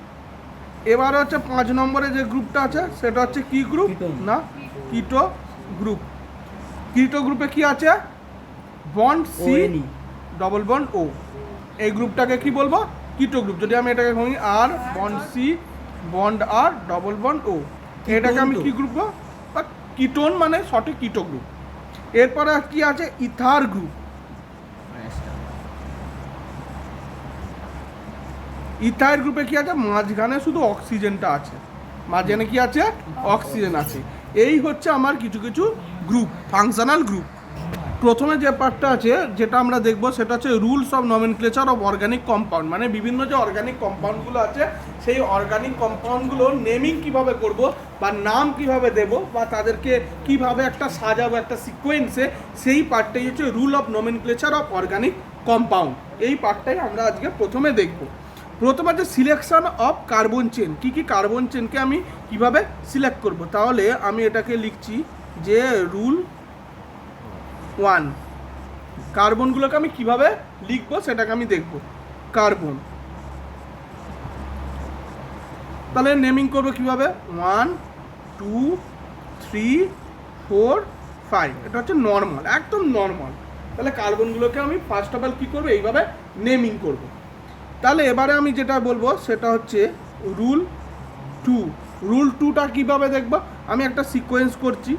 এবার হচ্ছে 5 নম্বরে যে গ্রুপটা আছে সেটা হচ্ছে কি গ্রুপ? না, কিটো গ্রুপ। কিটো গ্রুপে কি আছে? Bond C double bond O। এই গ্রুপটাকে কি বলবো? কিটো গ্রুপ। যদি আমি এটাকে বলি R bond C bond R double bond O, এটাকে আমি কি গ্রুপ? বা কিটোন মানে সঠিক কিটো গ্রুপ। এরপরে কি আছে? Ether group. ইথাইল গ্রুপে কি আছে? মাঝখানে শুধু অক্সিজেনটা আছে, মাঝখানে কি আছে? অক্সিজেন আছে। এই হচ্ছে আমার কিছু কিছু গ্রুপ, ফাংশনাল গ্রুপ। প্রথমে যে পার্টটা আছে যেটা আমরা দেখব সেটা হচ্ছে rules of nomenclature of organic compound. মানে বিভিন্ন যে অর্গানিক কম্পাউন্ডগুলো আছে সেই অর্গানিক কম্পাউন্ডগুলোর নেমিং কিভাবে করব, বা নাম কিভাবে দেব, বা তাদেরকে কিভাবে একটা সাজাবো একটা সিকোয়েন্সে, সেই পার্টটাই হচ্ছে rule of nomenclature of organic compound. এই পার্টটাই আমরা আজকে প্রথমে দেখব। প্রথমে হচ্ছে সিলেকশন অফ কার্বন চেন। কি কি কার্বন চেনকে আমি কিভাবে সিলেক্ট করব? তাহলে আমি এটাকে লিখছি যে রুল 1। কার্বনগুলোকে আমি কিভাবে লিখবো সেটাকে আমি দেখব। কার্বন, তাহলে নেমিং করবো কিভাবে? 1 2 3 4 5। এটা হচ্ছে নর্মাল, একদম নর্মাল। তাহলে কার্বনগুলোকে আমি ফার্স্ট অফ অল কী করবো? এইভাবে নেমিং করব। তাহলে এবারে আমি যেটা বলবো সেটা হচ্ছে রুল 2। রুল 2টা কীভাবে দেখবো? আমি একটা সিকোয়েন্স করছি।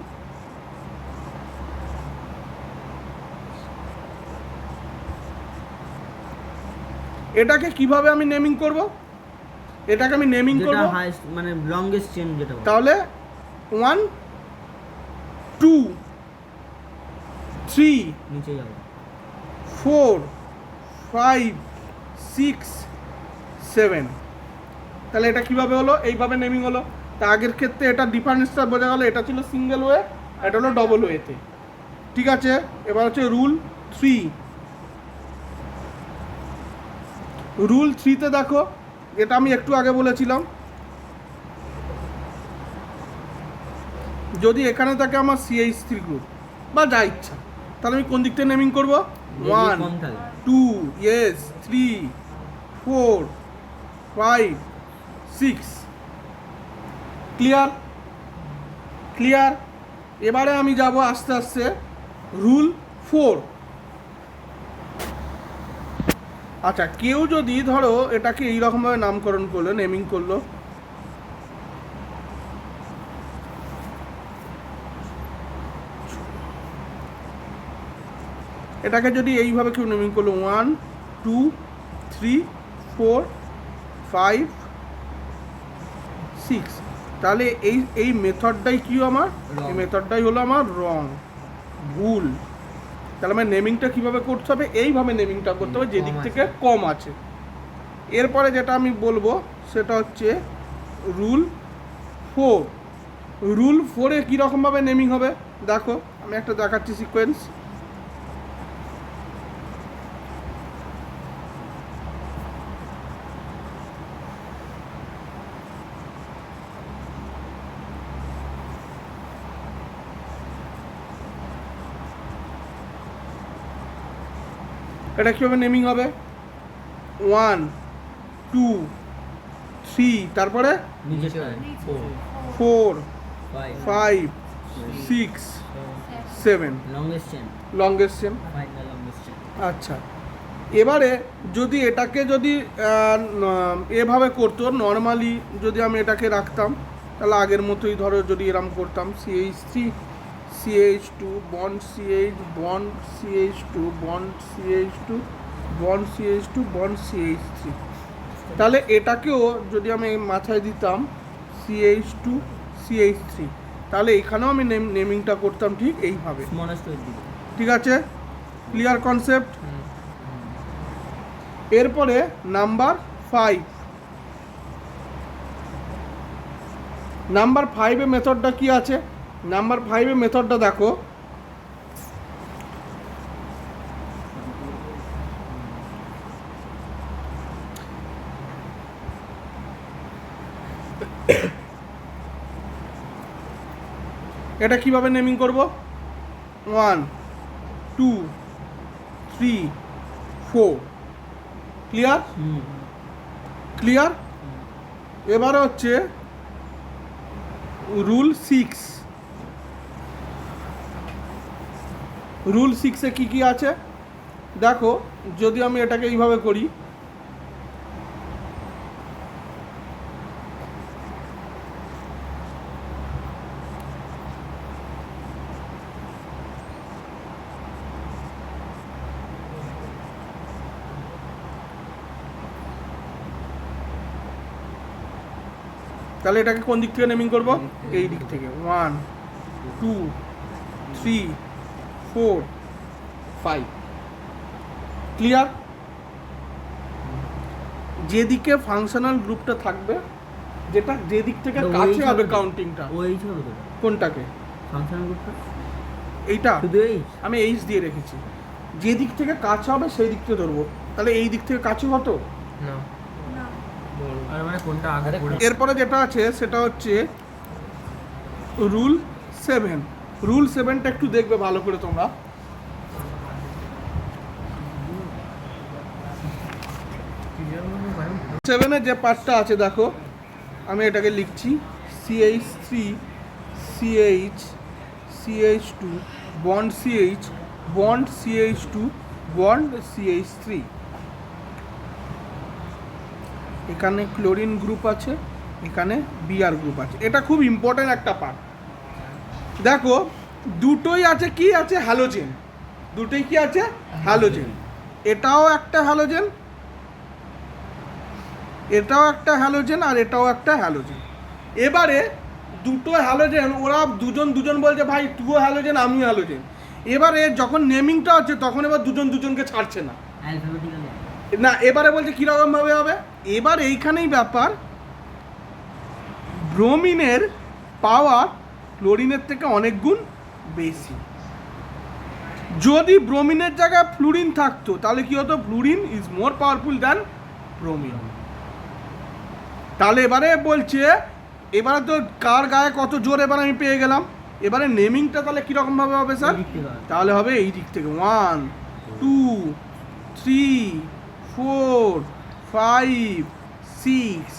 এটাকে কিভাবে আমি নেমিং করব? এটাকে আমি নেমিং যেটা করব, হাইস্ট মানে লংগেস্ট চেন যেটা বলে। তাহলে 1 2 3 নিচে যাবো। 4 5 6 7। তাহলে এটা কিভাবে হলো? এইভাবে নেমিং হলো। তা আগের ক্ষেত্রে এটা ডিফারেন্সটা বোঝা গেল, এটা ছিল সিঙ্গেল ওয়ে, এটা হলো ডবল ওয়েতে। ঠিক আছে, এবার হচ্ছে রুল 3। রুল 3তে দেখো, এটা আমি একটু আগে বলেছিলাম, যদি এখানে থাকে আমার CH3 গ্রুপ বা যা ইচ্ছা, তাহলে আমি কোন দিক থেকে নেমিং করবো? যদি 1 কম থাকে। 2 yes 3 4 5 6। ক্লিয়ার? ক্লিয়ার। এবারে আমি যাব আস্তে আস্তে রুল 4। আচ্ছা, কেউ যদি ধরো এটাকে এইরকমভাবে নামকরণ করলো, নেমিং করলো, এটাকে যদি এইভাবে কেউ নেমিং করলো 1 2 3 4 5 6, তাহলে এই মেথডটাই কি আমার? Wrong. এই মেথডটাই হলো আমার রং, ভুল। তাহলে আমার নেমিংটা কিভাবে করতে হবে? এইভাবে নেমিংটা করতে হবে, যেদিক থেকে কম আছে। এরপরে যেটা আমি বলবো সেটা হচ্ছে রুল 4। রুল 4-এ কীরকমভাবে নেমিং হবে দেখো, আমি একটা দেখাচ্ছি সিকোয়েন্স। এটা কীভাবে নেমিং হবে? 1 2 3, তারপরে নিচে 4 5 5 6 7, longest chain, longest chain. Final longest chain. আচ্ছা, এবারে যদি এটাকে যদি এভাবে করতো নর্মালি, যদি আমি এটাকে রাখতাম, তাহলে আগের মতোই ধরো যদি এরম করতাম CH3 CH2 bond CH bond CH2 bond CH2 bond CH2 bond CH3, তাহলে এটাকেও যদি আমি মাথায় দিতাম CH2 CH3, তাহলে এখানেও আমি নেমিংটা করতাম ঠিক এইভাবে। স্মলেস্ট এর দিকে। ঠিক আছে, ক্লিয়ার কনসেপ্ট? এরপরে নাম্বার 5। নাম্বার 5-এ মেথডটা কি আছে? নাম্বার 5-এ মেথডটা দেখো, এটা কিভাবে নেমিং করব? 1 2 3 4। ক্লিয়ার? ক্লিয়ার? এবারে হচ্ছে রুল 6। রুল 6-এ কি কি আছে দেখো, যদি আমি এটাকে এইভাবে করি, তাহলে এটাকে কোন দিক থেকে নেমিং করব? এই দিক থেকে। 1 2 3 4 5। ক্লিয়ার? যেদিকে ফাংশনাল গ্রুপটা থাকবে, যেটা যেদিক থেকে কাছে হবে কাউন্টিংটা, ওই হবে তো কোনটাকে? ফাংশনাল গ্রুপটা এইটা শুধু এই আমি এইচ দিয়ে রেখেছি, যে দিক থেকে কাছে হবে সেই দিক থেকে ধরবো। তাহলে এই দিক থেকে কাছে কত? না আর মানে কোনটা আগে পড়ে এরপরে যেটা আছে সেটা হচ্ছে রুল 7। রুল 7টা একটু দেখবে ভালো করে তোমরা। 7-এর যে পার্টটা আছে দেখো, আমি এটাকে লিখছি CH3 CH CH2 bond CH bond CH2 bond CH3। এখানে ক্লোরিন গ্রুপ আছে, এখানে বিআর গ্রুপ আছে। এটা খুব ইম্পর্ট্যান্ট একটা পার্ট। দেখো দুটোই আছে, কি আছে? হ্যালোজেন। দুটোই কি আছে? হ্যালোজেন। এটাও একটা হ্যালোজেন, এটাও একটা হ্যালোজেন আর এটাও একটা হ্যালোজেন। এবারে দুটো হ্যালোজেন, ওরা দুজন বলছে ভাই তুইও হ্যালোজেন আমিও হ্যালোজেন। এবারে যখন নেমিংটা হচ্ছে তখন এবার দুজনকে ছাড়ছে না, অ্যালফাবেটিক্যালি না এবারে বলছে কীরকম ভাবে হবে। এবার এইখানেই ব্যাপার, ব্রোমিনের পাওয়ার ক্লোরিনের থেকে অনেক গুণ বেশি। যদি ব্রোমিনের জায়গায় ফ্লুরিন থাকতো তাহলে কি হতো, fluorine is more powerful than bromine. তাহলে এবারে বলছে, এবারে তো কার গায়ে কত জোর এবার আমি পেয়ে গেলাম। এবারে নেমিংটা তাহলে কীরকম ভাবে হবে স্যার, তাহলে হবে এই দিক থেকে 1 2 3 4 5 6।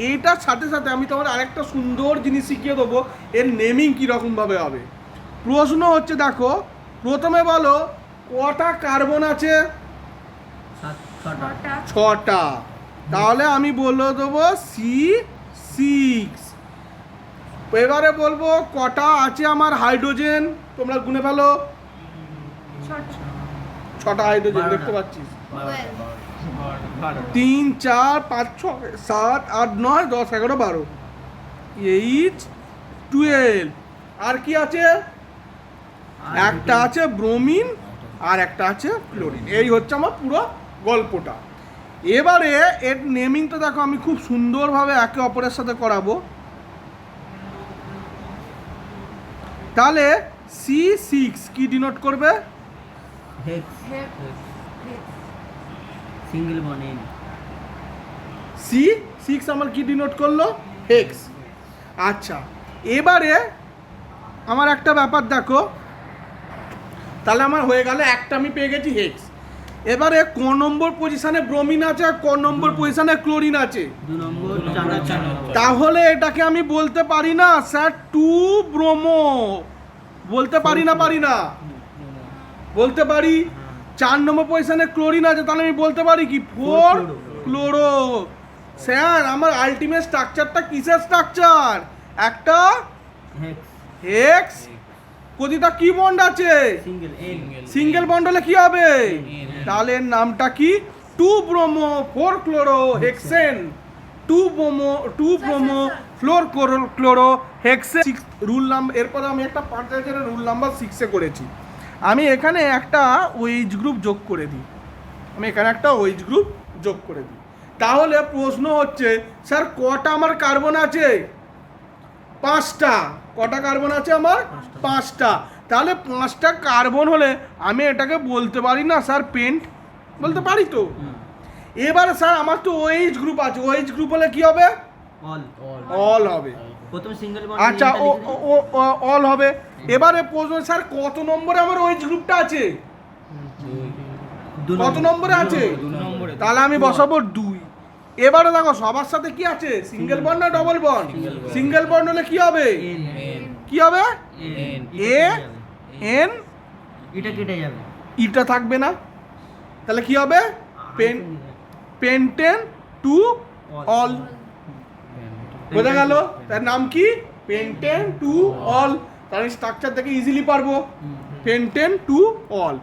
এইটার সাথে সাথে আমি তোমার আরেকটা সুন্দর জিনিস শিখিয়ে দেবো, এর নেমিং কীরকমভাবে হবে। প্রশ্ন হচ্ছে দেখো, প্রথমে বলো কটা কার্বন আছে, 6টা। তাহলে আমি বলে দেবো C6। এবারে বলবো কটা আছে আমার হাইড্রোজেন, তোমরা গুনে ফেলো। 6টা হাইড্রোজেন দেখতে পাচ্ছিস, 3 4 5 6 7 8 9 10 11 12 12। আর কি আছে, একটা আছে ব্রোমিন আর একটা আছে ক্লোরিন। এই হচ্ছে আমার পুরো গল্পটা। এবারে এর নেমিংটা দেখো আমি খুব সুন্দরভাবে একে অপরের সাথে করাবো। তাহলে C6 কি ডিনোট করবে, hex single bond N. C6 আমার কি ডিনোট করলো, হেক্স। আচ্ছা এবারে আমার একটা ব্যাপার দেখো, তাহলে আমার হয়ে গেল একটা আমি পেয়ে গেছি হেক্স। এবারে ক নম্বর পজিশনে ব্রোমিন আছে আর ক নম্বর পজিশনে ক্লোরিন আছে, 2 নম্বর 4 নম্বর। তাহলে এটাকে আমি বলতে পারি না স্যার 2 ব্রোমো, বলতে পারি না, বলতে পারি। 4 নম্বর পজিশনে ক্লোরিন আছে, তাহলে আমি বলতে পারি কি 4 ক্লোরো। স্যার আমার আলটিমেট স্ট্রাকচারটা কিসের স্ট্রাকচার, একটা হেক্স। প্রতিটা কি বন্ড আছে, সিঙ্গেল এন। সিঙ্গেল বন্ড হলে কি হবে, তাহলে এর নামটা কি 2 bromo 4 chloro hexane. 2 bromo 4 chloro hexane. Rule number, এরপরে আমি একটা পার্টিকুলার রুল নাম্বার 6 করেছি। আমি এখানে একটা ওএইচ গ্রুপ যোগ করে দিই, তাহলে প্রশ্ন হচ্ছে স্যার কটা আমার কার্বন আছে, 5টা। কটা কার্বন আছে আমার, 5টা। তাহলে 5টা কার্বন হলে আমি এটাকে বলতে পারি না স্যার পেন্ট, বলতে পারি তো। এবারে স্যার আমার তো ওএইচ গ্রুপ আছে, ওএইচ গ্রুপ হলে কি হবে, অল হবে। প্রথম সিঙ্গেল বন্ড আচ্ছা অল হবে। এবারে প্রশ্ন স্যার কত নম্বরে আমার ওএইচ গ্রুপটা আছে, কত নম্বরে আছে, তাহলে আমি বসাবো 2। এবারে দেখো সবার সাথে কি আছে, সিঙ্গেল বন্ড না ডবল বন্ড, সিঙ্গেল বন্ড হলে কি হবে, কি হবে এ এন, এটা কেটে যাবে, ইটা থাকবে না, তাহলে কি হবে পেন্টেন টু অল। বোঝা গেল, তার নাম কি পেন্টেন টু অল। তার স্ট্রাকচার থেকে ইজিলি পারবো পেন্টেন টু অল।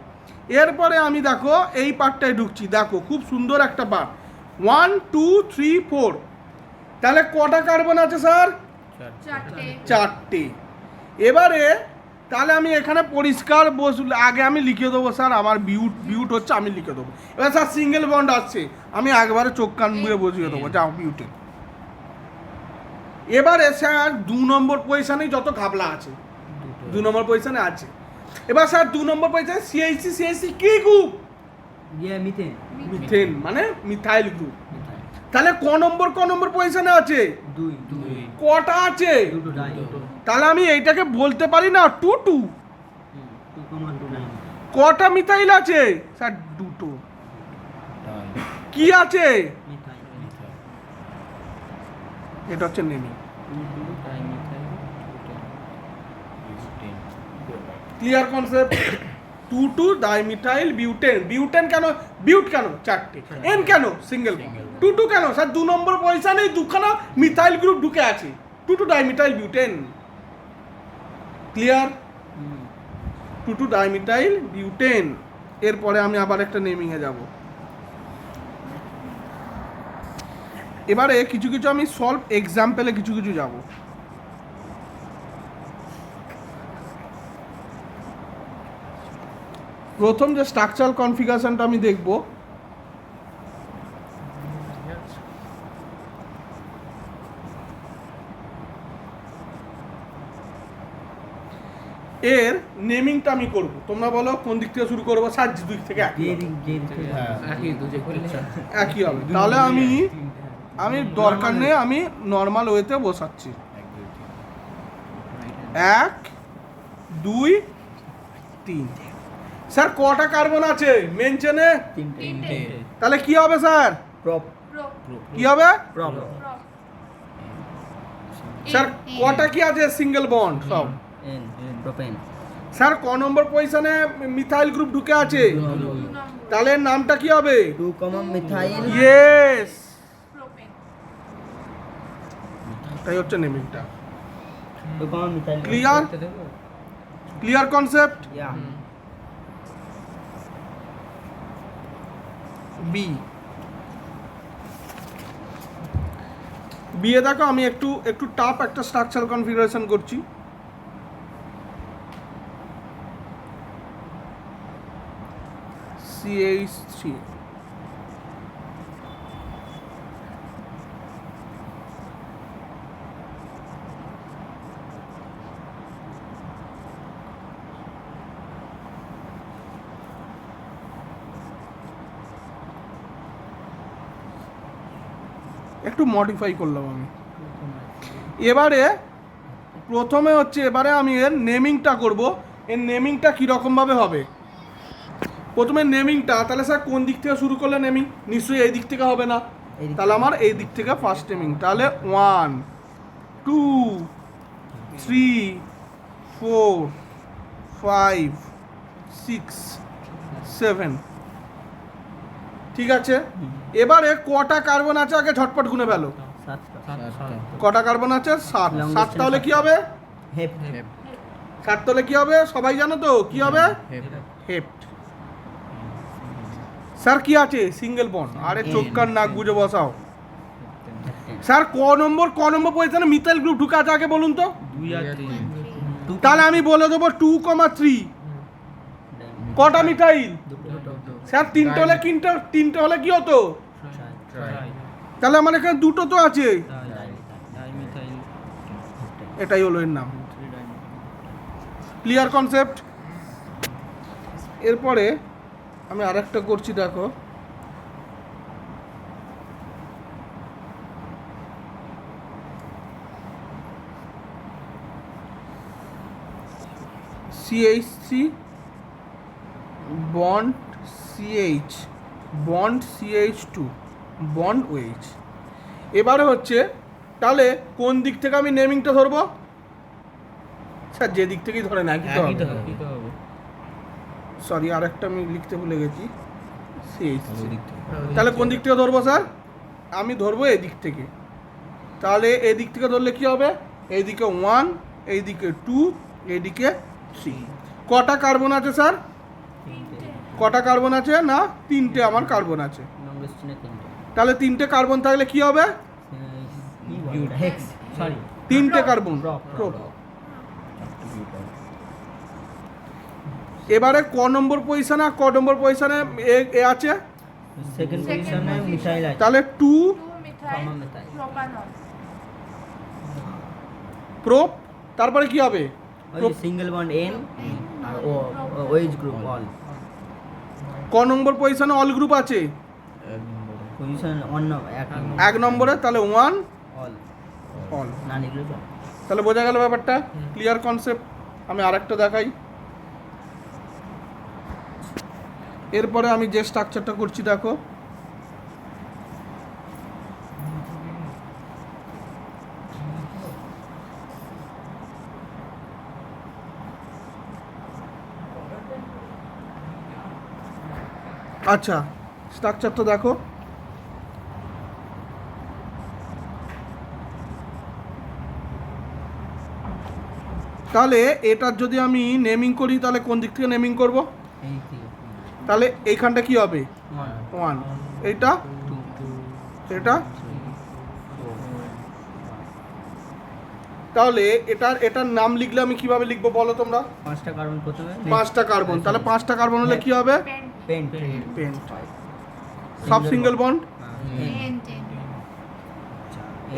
এরপরে আমি দেখো এই পার্টটায় ঢুকছি, দেখো খুব সুন্দর একটা পার্ট, 1 2 3 4। তাহলে কটা কার্বন আছে স্যার, 4টে। এবারে তাহলে আমি এখানে পরিষ্কার বসলে আগে আমি লিখে দেবো স্যার আমার বিউট হচ্ছে, আমি লিখে দেবো। এবার স্যার সিঙ্গেল বন্ড আসছে, আমি একবারে চোখ কান বুয়ে বসিয়ে দেবো, যাও বিউটেন। এবারে স্যার 2 নম্বর পজিশনেই যত ঘাবলা আছে, 2 নম্বর পজিশনে আছে। এবার স্যার 2 নম্বর পজিশনে CH3 কি গ্রুপ, মিথেন মানে মিথাইল গ্রুপ। তাহলে ক নম্বর পজিশনে আছে, 2 কটা আছে, 2 তাহলে আমি এইটাকে বলতে পারি না 2 2। 2,29 কটা মিথাইল আছে স্যার, 2টো। কি আছে, এটা হচ্ছে naming. Clear concept. 2 2 dimethyl butane. Butane কেন, বিউট কেন 4টে, এন কেন সিঙ্গেল, 2 2 কেন স্যার 2 নম্বর পজিশনেই দুখানা মিথাইল গ্রুপ ঢুকে আছে, 2 2 dimethyl butane. Clear, 2 2 dimethyl butane. এরপরে আমি আবার একটা নেমিংয়ে যাব। এবারে কিছু কিছু আমি সলভ এক্সাম্পলে কিছু কিছু যাব। প্রথম যে স্ট্রাকচারাল কনফিগারেশনটা আমি দেখব, এর নেমিংটা আমি করব। তোমরা বলো কোন দিক থেকে শুরু করবো? সাত দিক থেকে একই হবে। একই তো যে করলে একই হবে। তাহলে আমি দরকার নেই, আমি নর্মাল ওয়েতে বসাচ্ছি। 1 2 3। স্যার কটা কার্বন আছে মেন চেনে? তিনটে। তাহলে কি হবে স্যার? প্রপ কি হবে প্রপ স্যার? কটা কি আছে সিঙ্গেল বন্ড? সব। এন প্রোপেন স্যার ক নম্বর পজিশনে মিথাইল গ্রুপ ঢুকে আছে, তাহলে এর নামটা কি হবে? 2 মিথাইল ইয়েস, তাই হচ্ছে নেমিংটা। 2 methyl clear? Clear concept? Yeah বি। বিয়ে দেখো আমি একটু টাফ একটা স্ট্রাকচারাল কনফিগারেশন করছি। CH3 একটু মডিফাই করলাম আমি। এবারে প্রথমে হচ্ছে এবারে আমি এর নেমিংটা করব। এর নেমিংটা কীরকমভাবে হবে? প্রথমে নেমিংটা, তাহলে স্যার কোন দিক থেকে শুরু করলে নেমিং? নিশ্চয়ই এই দিক থেকে হবে না, তাহলে আমার এই দিক থেকে ফার্স্ট নেমিং। তাহলে 1 2 3 4 5 6 7। ঠিক আছে, এবারে কটা কার্বন আছে আগে ঝটপট গুনে ফেলো। 7 কটা কার্বন আছে? 7। 7 তাহলে কি হবে? হেপ 7 তাহলে কি হবে? সবাই জানো তো কি হবে? হেপ্ট। স্যার কি আছে? Single bond. আরে চোখ কান নাক বুঝে বসাও। স্যার ক নম্বর পজিশনে মিথাইল গ্রুপ ঢুকে আছে আগে বলুন তো? 2 আর 3 তাহলে আমি বলে দেবো 2,3। কটা মিথাইল? স্যার তিনটে হলে কি হতো? তাহলে আমার এখানে দুটো তো আছে, এটাই হলো এর নাম। Clear concept? এরপরে আমি আরেকটা করছি, দেখো CH3 bond CH bond CH2 bond OH। এবারে হচ্ছে তাহলে কোন দিক থেকে আমি নেমিংটা ধরবো? স্যার যে দিক থেকেই ধরে না, কি তো হবে? সরি, আরেকটা আমি লিখতে ভুলে গেছি। CH3। তাহলে কোন দিক থেকে ধরবো স্যার? আমি ধরবো এই দিক থেকে। তাহলে এই দিক থেকে ধরলে কি হবে? এইদিকে 1, এইদিকে 2, এইদিকে 3। কটা কার্বন আছে স্যার? কটা কার্বন আছে? না, 3টে আমার কার্বন আছে। তাহলে 3টে কার্বন থাকলে কি হবে? হেক্স সরি 3টে কার্বন। এবারে ক নম্বর পজিশনে এ আছে? সেকেন্ড পজিশনে মিথাইল আছে, তাহলে 2 প্রোপ। তারপরে কি হবে? ওই সিঙ্গেল বন্ড এন আর ও ওএইচ গ্রুপ অল। ক নম্বর পজিশনে অল গ্রুপ আছে? পজিশন অন্য এক নম্বরে, তাহলে 1 অল অল। না লিখলে তো তাহলে বোঝা গেল ব্যাপারটা? Clear concept? আমি আরেকটা দেখাই। এরপরে আমি যে স্ট্রাকচারটা করছি দেখো, আচ্ছা স্ট্রাকচারটা দেখো। তাহলে এটার যদি আমি নেমিং করি, তাহলে কোন দিক থেকে নেমিং করব? এই থেকে তাহলে এইখানটা কি হবে? 1, এটা, এটা, তাহলে এটার নাম লিখলে আমি কিভাবে লিখবো বলো তোমরা? 5টা কার্বন প্রথমে, 5টা কার্বন, তাহলে 5টা কার্বন হলে কি হবে? Pent, pent. সব সিঙ্গেল বন্ড। হ্যাঁ।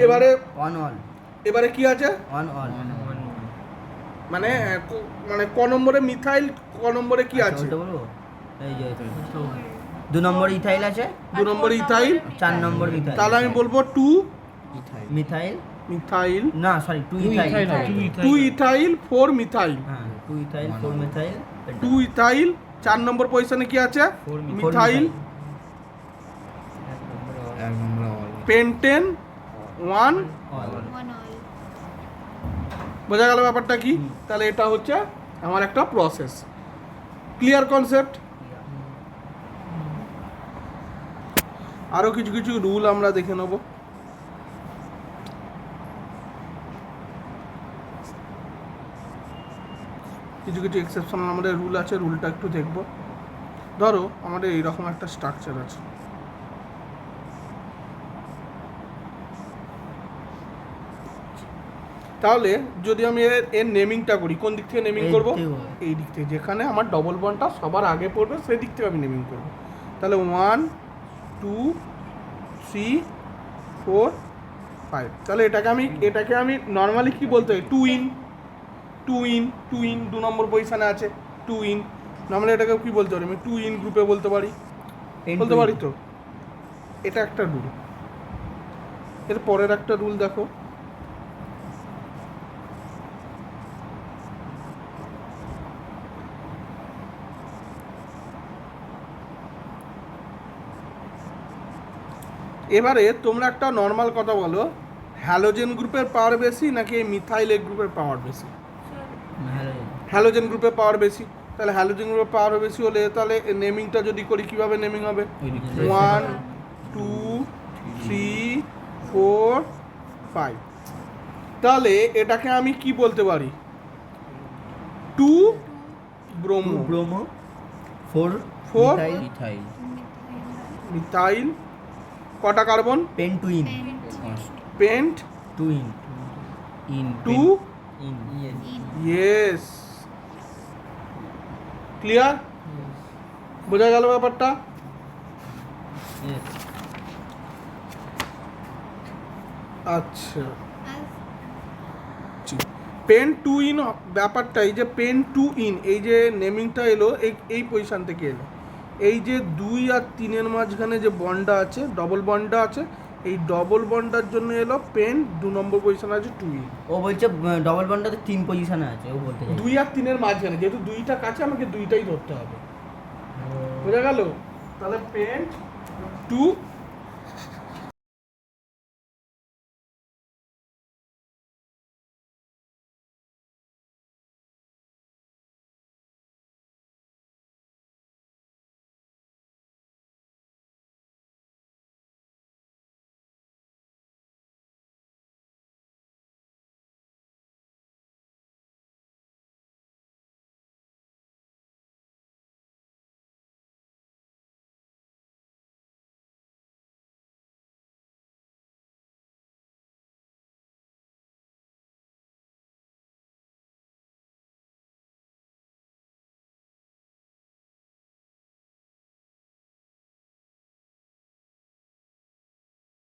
এবারে অন অল, এবারে কি আছে? অন অল, মানে মানে ক নম্বরে মিথাইল, ক নম্বরে কি আছে? ওটা বলবো? এই যে 2 নম্বর ইথাইল আছে, 2 নম্বরে ইথাইল, 4 নম্বর মিথাইল। তাহলে আমি বলবো 2 মিথাইল, মিথাইল, না সরি 2 ইথাইল, 2 ইথাইল 4 মিথাইল, হ্যাঁ 2 ইথাইল 4 মিথাইল, 2 ইথাইল। 4 নম্বর পজিশনে কি আছে? Methyl, pentane 1। অল। বোঝা গেল ব্যাপারটা কি? তাহলে এটা হচ্ছে আমার একটা প্রসেস। Clear concept? আরো কিছু কিছু রুল আমরা দেখে নেব। কিছু কিছু এক্সেপশনাল আমাদের রুল আছে, রুলটা একটু দেখব। ধরো আমাদের এইরকম একটা স্ট্রাকচার আছে, তাহলে যদি আমি এর নেমিংটা করি, কোন দিক থেকে নেমিং এই করব? দিক থেকে। এই দিক থেকে, যেখানে আমার ডবল বন্ডটা সবার আগে পড়বে সেই দিক থেকে আমি নেমিং করব। তাহলে 1 2 3 4 5। তাহলে এটাকে আমি নর্মালি কি বলতে পারি? 2 ইন 2 নম্বর পজিশনে আছে 2 ইন। নর্মালি এটাকে কি বলতে পারি? আমি 2 ইন গ্রুপে বলতে পারি, বলতে পারি তো। এটা একটা রুল। এর পরের একটা রুল দেখো, এবারে তোমরা একটা নর্মাল কথা বলো, হ্যালোজেন গ্রুপের পাওয়ার বেশি নাকি এই মিথাইল গ্রুপের পাওয়ার বেশি? হ্যালোজেন গ্রুপের পাওয়ার বেশি। তাহলে হ্যালোজেন গ্রুপের পাওয়ার বেশি হলে তাহলে নেমিংটা যদি করি কিভাবে নেমিং হবে? 1 2 3 4 5। তাহলে এটাকে আমি কি বলতে পারি? 2 ব্রোমো, 2 ব্রোমো, 4 4 মিথাইল, মিথাইল। কটা carbon? Pent 2 ene, pent 2 ene, 2 ene, yes. Clear? বোঝা গেল ব্যাপারটা? আচ্ছা, পেন 2 ইন ব্যাপারটা, এই যে পেন 2 ইন, এই যে নেমিংটা এলো এই পজিশন থেকে এলো। এই যে 2 আর 3 এর মাঝখানে যে বন্ডটা আছে, ডবল বন্ডটা আছে, এই ডবল বন্ডটার জন্য এলো পেন 2 নম্বর পজিশনে আছে 2 ইন। ও বলছে ডবল বন্ডটাতে 3 পজিশনে আছে, ও বলতে চাইছে 2 আর 3 এর মাঝখানে, যেহেতু 2টা কাছে আমাকে 2টাই ধরতে হবে। বোঝা গেল? তাহলে পেন 2